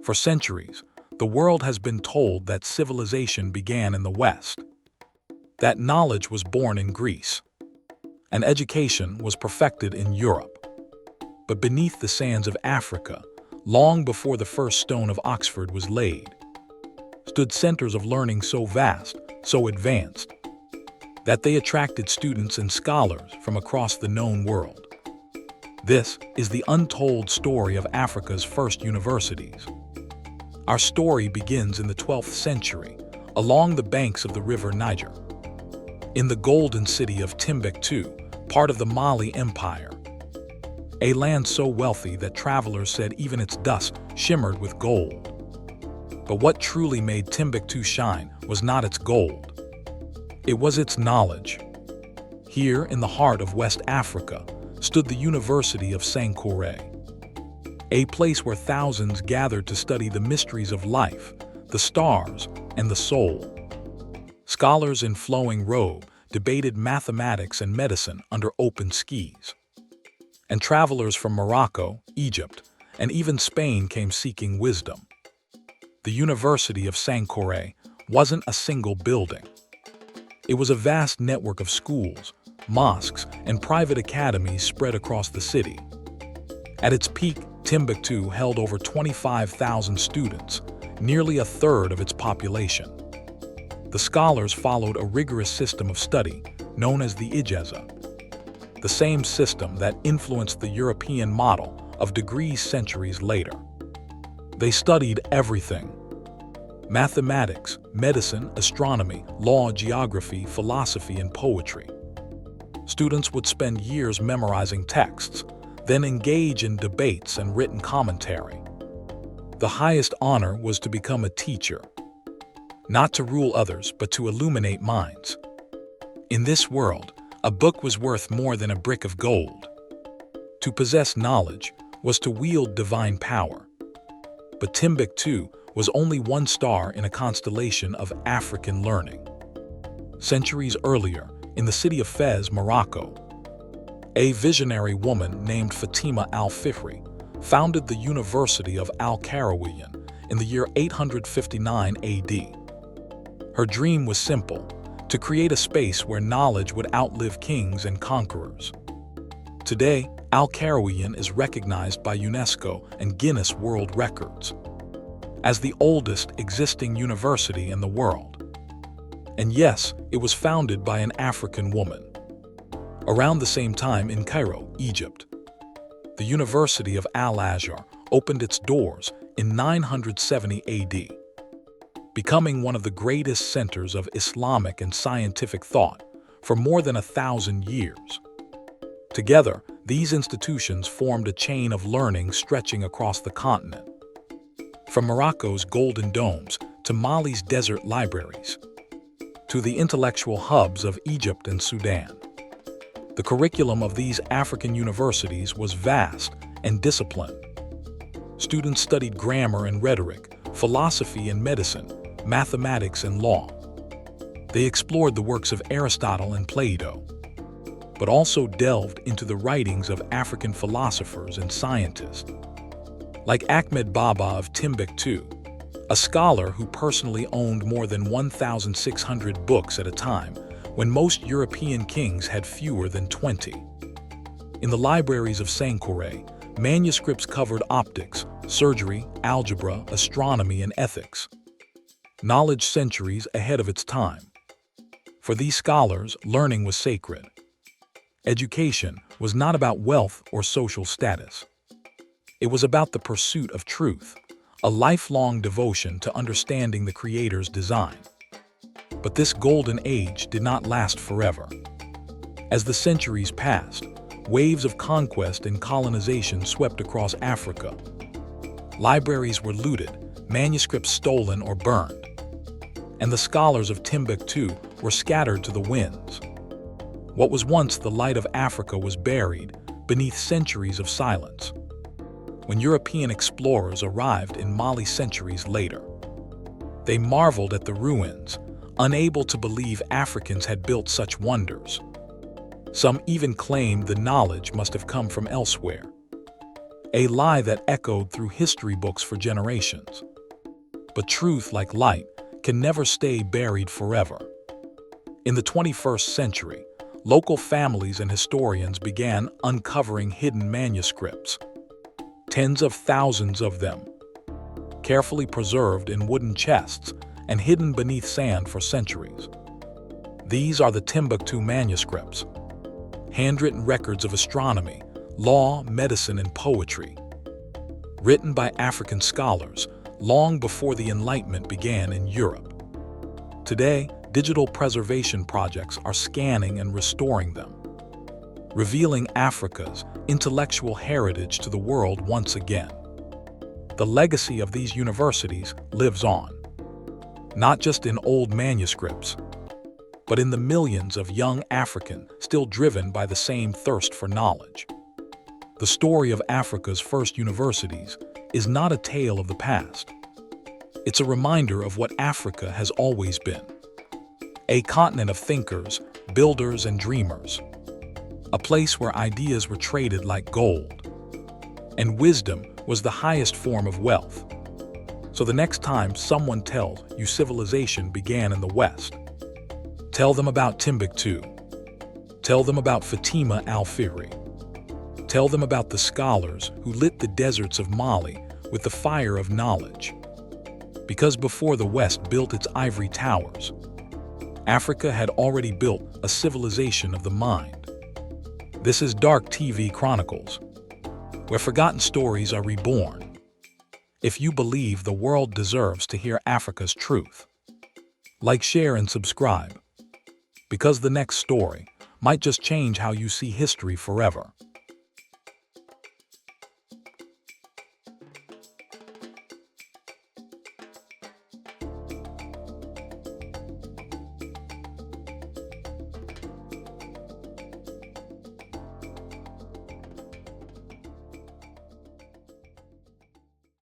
For centuries, the world has been told that civilization began in the West, that knowledge was born in Greece, and education was perfected in Europe. But beneath the sands of Africa, long before the first stone of Oxford was laid, stood centers of learning so vast, so advanced, that they attracted students and scholars from across the known world. This is the untold story of Africa's first universities. Our story begins in the 12th century, along the banks of the river Niger, in the golden city of Timbuktu, part of the Mali Empire, a land so wealthy that travelers said even its dust shimmered with gold. But what truly made Timbuktu shine was not its gold. It was its knowledge. Here, in the heart of West Africa, stood the University of Sankoré, a place where thousands gathered to study the mysteries of life, the stars, and the soul. Scholars in flowing robe debated mathematics and medicine under open skies. And travelers from Morocco, Egypt, and even Spain came seeking wisdom. The University of Sankoré wasn't a single building. It was a vast network of schools, mosques, and private academies spread across the city. At its peak, Timbuktu held over 25,000 students, nearly a third of its population. The scholars followed a rigorous system of study known as the Ijaza, the same system that influenced the European model of degrees centuries later. They studied everything: mathematics, medicine, astronomy, law, geography, philosophy, and poetry. Students would spend years memorizing texts, then engage in debates and written commentary. The highest honor was to become a teacher, not to rule others, but to illuminate minds. In this world, a book was worth more than a brick of gold. To possess knowledge was to wield divine power. But Timbuktu was only one star in a constellation of African learning. Centuries earlier, in the city of Fez, Morocco, a visionary woman named Fatima al-Fihri founded the University of Al-Qarawiyyin in the year 859 AD. Her dream was simple: to create a space where knowledge would outlive kings and conquerors. Today, Al-Qarawiyyin is recognized by UNESCO and Guinness World Records as the oldest existing university in the world. And yes, it was founded by an African woman. Around the same time in Cairo, Egypt, the University of Al-Azhar opened its doors in 970 AD, becoming one of the greatest centers of Islamic and scientific thought for more than 1,000 years. Together, these institutions formed a chain of learning stretching across the continent, from Morocco's golden domes to Mali's desert libraries, to the intellectual hubs of Egypt and Sudan. The curriculum of these African universities was vast and disciplined. Students studied grammar and rhetoric, philosophy and medicine, mathematics and law. They explored the works of Aristotle and Plato, but also delved into the writings of African philosophers and scientists, like Ahmed Baba of Timbuktu, a scholar who personally owned more than 1,600 books at a time, when most European kings had fewer than 20. In the libraries of Sankoré, manuscripts covered optics, surgery, algebra, astronomy, and ethics. Knowledge centuries ahead of its time. For these scholars, learning was sacred. Education was not about wealth or social status. It was about the pursuit of truth, a lifelong devotion to understanding the Creator's design. But this golden age did not last forever. As the centuries passed, waves of conquest and colonization swept across Africa. Libraries were looted, manuscripts stolen or burned, and the scholars of Timbuktu were scattered to the winds. What was once the light of Africa was buried beneath centuries of silence. When European explorers arrived in Mali centuries later, they marveled at the ruins, unable to believe Africans had built such wonders. Some even claimed the knowledge must have come from elsewhere. a lie that echoed through history books for generations. But truth, like light, can never stay buried forever. In the 21st century, local families and historians began uncovering hidden manuscripts. Tens of thousands of them, carefully preserved in wooden chests and hidden beneath sand for centuries. These are the Timbuktu manuscripts, handwritten records of astronomy, law, medicine, and poetry, written by African scholars long before the Enlightenment began in Europe. Today, digital preservation projects are scanning and restoring them, revealing Africa's intellectual heritage to the world once again. The legacy of these universities lives on, not just in old manuscripts, but in the millions of young Africans still driven by the same thirst for knowledge. The story of Africa's first universities is not a tale of the past. It's a reminder of what Africa has always been. A continent of thinkers, builders, and dreamers. A place where ideas were traded like gold. And wisdom was the highest form of wealth. So the next time someone tells you civilization began in the West, tell them about Timbuktu. Tell them about Fatima al-Fihri. Tell them about the scholars who lit the deserts of Mali with the fire of knowledge. Because before the West built its ivory towers, Africa had already built a civilization of the mind. This is DarkTV Chronicles, where forgotten stories are reborn. If you believe the world deserves to hear Africa's truth, like, share, and subscribe, because the next story might just change how you see history forever.